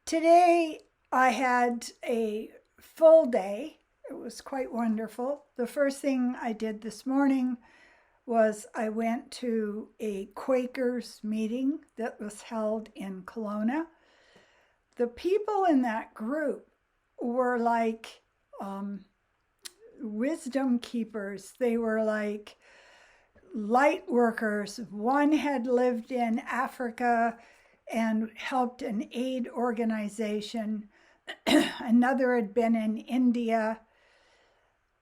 Today I had a full day. It was quite wonderful. The first thing I did this morning was I went to a Quakers meeting that was held in Kelowna. The people in that group were like wisdom keepers. They were like light workers. One had lived in Africa and helped an aid organization. Another had been in India.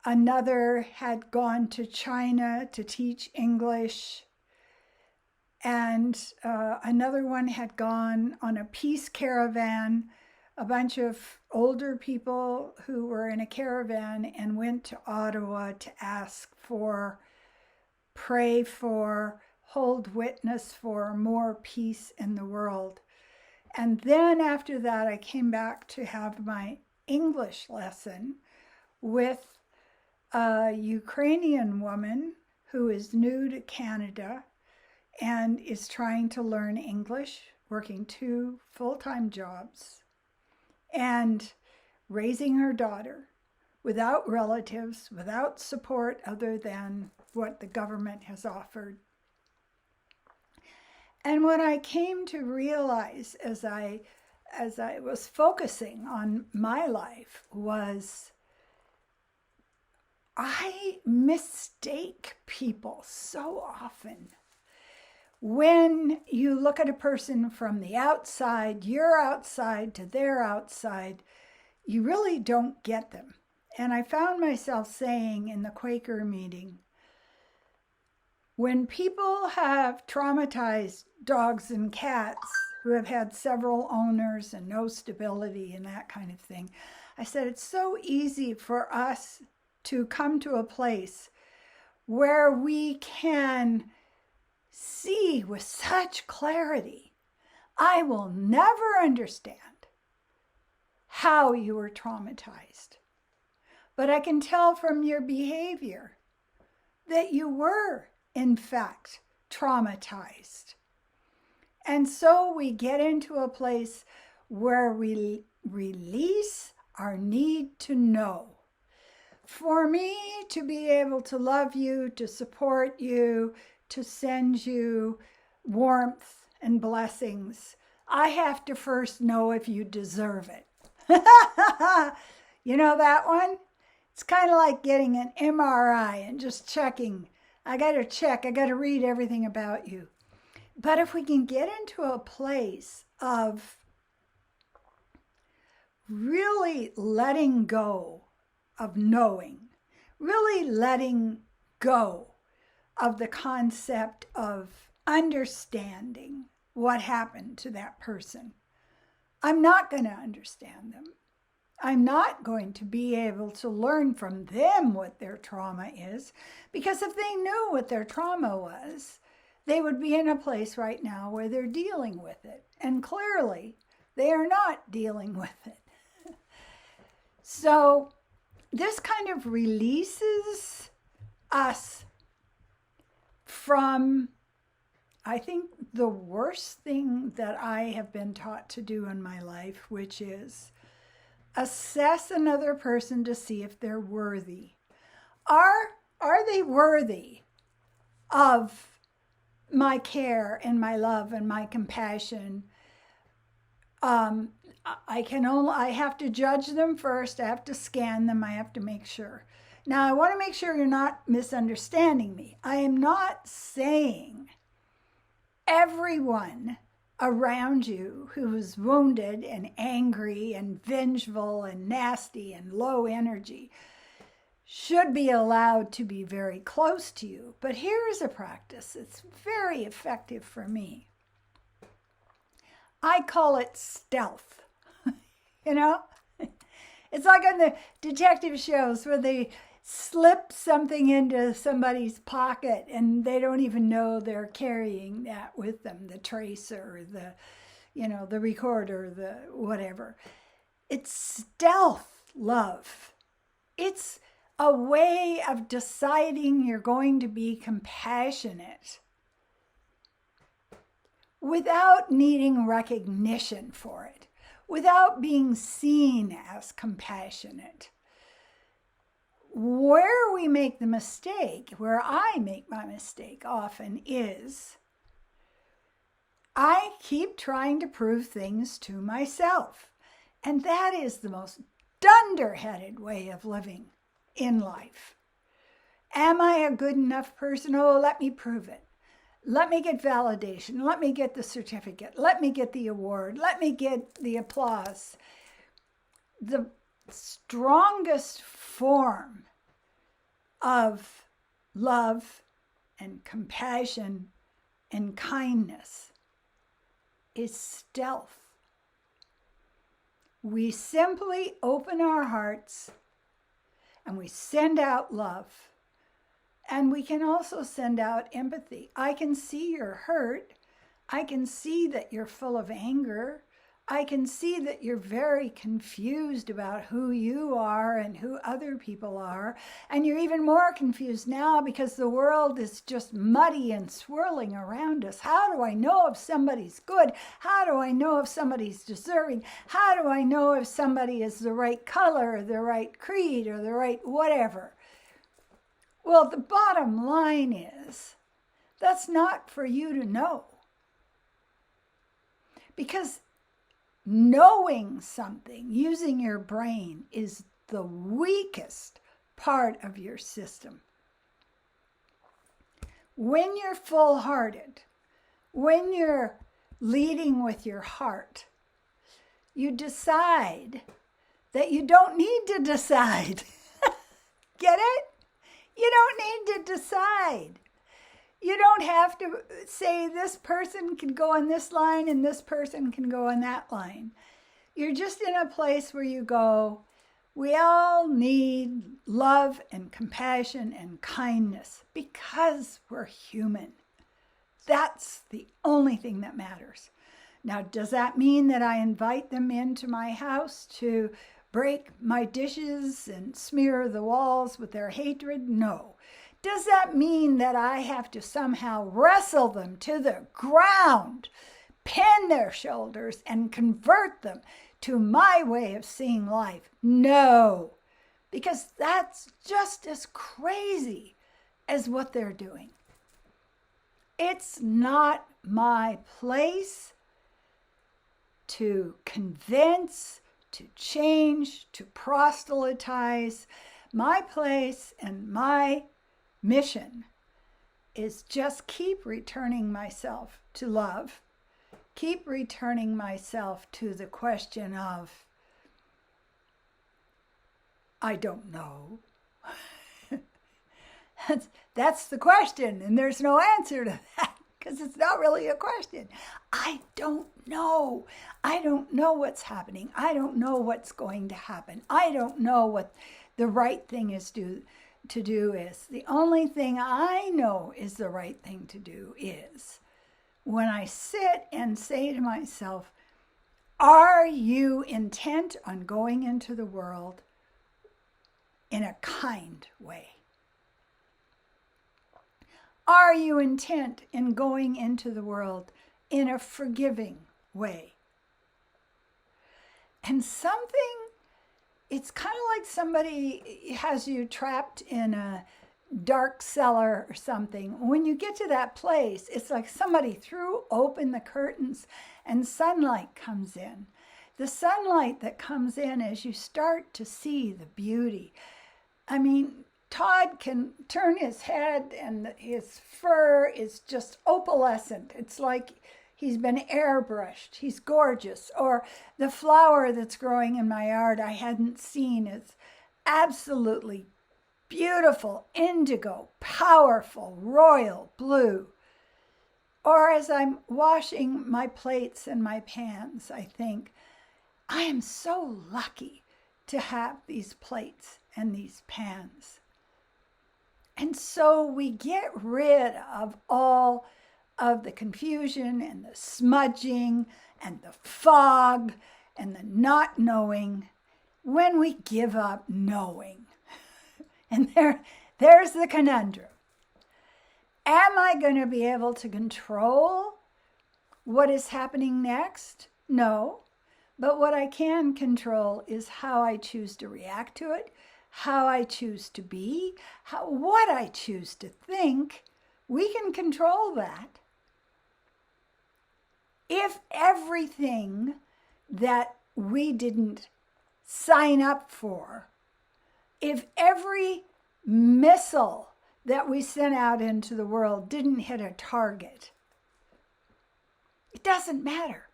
Another had gone to China to teach English. And another one had gone on a peace caravan. A bunch of older people who were in a caravan and went to Ottawa to ask for, pray for, hold witness for more peace in the world. And then after that, I came back to have my English lesson with a Ukrainian woman who is new to Canada and is trying to learn English, working 2 full-time jobs, and raising her daughter without relatives, without support other than what the government has offered. And what I came to realize as I was focusing on my life was I mistake people so often. When you look at a person from the outside, your outside to their outside, you really don't get them. And I found myself saying in the Quaker meeting, when people have traumatized dogs and cats who have had several owners and no stability and that kind of thing, I said it's so easy for us to come to a place where we can see with such clarity, I will never understand how you were traumatized. But I can tell from your behavior that you were, in fact, traumatized. And so we get into a place where we release our need to know. For me to be able to love you, to support you, to send you warmth and blessings, I have to first know if you deserve it. You know that one? It's kind of like getting an MRI and just checking. I got to read everything about you. But if we can get into a place of really letting go of knowing, really letting go of the concept of understanding what happened to that person. I'm not going to understand them. I'm not going to be able to learn from them what their trauma is, because if they knew what their trauma was, they would be in a place right now where they're dealing with it. And clearly, they are not dealing with it. So this kind of releases us from, I think, the worst thing that I have been taught to do in my life, which is assess another person to see if they're worthy. Are they worthy of my care and my love and my compassion? I have to judge them first. I have to scan them. I have to make sure. Now, I want to make sure you're not misunderstanding me. I am not saying everyone around you who is wounded and angry and vengeful and nasty and low energy should be allowed to be very close to you. But here's a practice that's very effective for me. I call it stealth. You know, it's like on the detective shows where they slip something into somebody's pocket and they don't even know they're carrying that with them, the tracer, the recorder, the whatever. It's stealth love. It's a way of deciding you're going to be compassionate without needing recognition for it, without being seen as compassionate. Where we make the mistake, where I make my mistake often, is I keep trying to prove things to myself. And that is the most dunderheaded way of living in life. Am I a good enough person? Oh, let me prove it. Let me get validation. Let me get the certificate. Let me get the award. Let me get the applause. The strongest form of love and compassion and kindness is stealth. We simply open our hearts and we send out love. And we can also send out empathy. I can see you're hurt. I can see that you're full of anger. I can see that you're very confused about who you are and who other people are. And you're even more confused now because the world is just muddy and swirling around us. How do I know if somebody's good? How do I know if somebody's deserving? How do I know if somebody is the right color, or the right creed, or the right whatever? Well, the bottom line is that's not for you to know. Because knowing something, using your brain, is the weakest part of your system. When you're full-hearted, when you're leading with your heart, you decide that you don't need to decide. Get it? You don't need to decide. You don't have to say this person can go on this line and this person can go on that line. You're just in a place where you go, we all need love and compassion and kindness because we're human. That's the only thing that matters. Now, does that mean that I invite them into my house to break my dishes and smear the walls with their hatred? No. Does that mean that I have to somehow wrestle them to the ground, pin their shoulders, and convert them to my way of seeing life? No, because that's just as crazy as what they're doing. It's not my place to convince, to change, to proselytize. My place and my mission is just keep returning myself to love, keep returning myself to the question of, I don't know. That's the question, and there's no answer to that. Because it's not really a question. I don't know. I don't know what's happening. I don't know what's going to happen. I don't know what the right thing is to do is. The only thing I know is the right thing to do is when I sit and say to myself, are you intent on going into the world in a kind way? Are you intent in going into the world in a forgiving way? And it's kind of like somebody has you trapped in a dark cellar or something. When you get to that place, it's like somebody threw open the curtains and sunlight comes in. The sunlight that comes in as you start to see the beauty. I mean, Todd can turn his head and his fur is just opalescent. It's like he's been airbrushed. He's gorgeous. Or the flower that's growing in my yard I hadn't seen is absolutely beautiful, indigo, powerful, royal blue. Or as I'm washing my plates and my pans, I think, I am so lucky to have these plates and these pans. And so we get rid of all of the confusion and the smudging and the fog and the not knowing when we give up knowing. And there's the conundrum. Am I going to be able to control what is happening next? No. But what I can control is how I choose to react to it, how I choose to be, what I choose to think. We can control that. If everything that we didn't sign up for, if every missile that we sent out into the world didn't hit a target, it doesn't matter.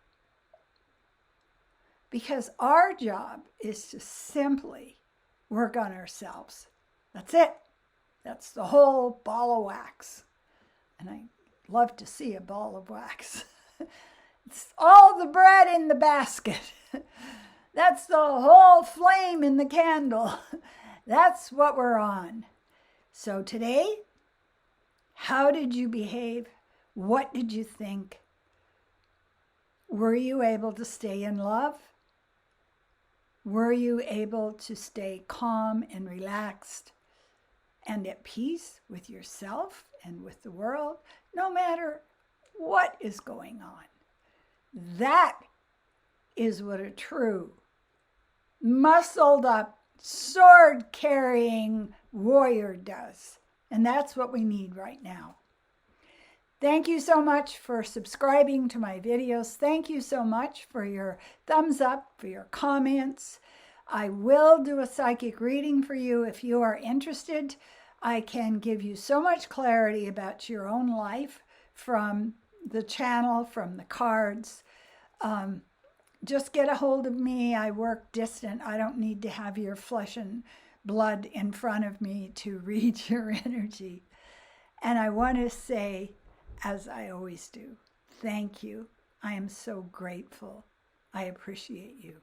Because our job is to simply work on ourselves. That's it. That's the whole ball of wax. And I love to see a ball of wax. It's all the bread in the basket. That's the whole flame in the candle. That's what we're on. So today, how did you behave? What did you think? Were you able to stay in love? Were you able to stay calm and relaxed and at peace with yourself and with the world, no matter what is going on? That is what a true, muscled up, sword-carrying warrior does. And that's what we need right now. Thank you so much for subscribing to my videos. Thank you so much for your thumbs up, for your comments. I will do a psychic reading for you if you are interested. I can give you so much clarity about your own life from the channel, from the cards. Just get a hold of me. I work distant. I don't need to have your flesh and blood in front of me to read your energy. And I want to say, as I always do, thank you. I am so grateful. I appreciate you.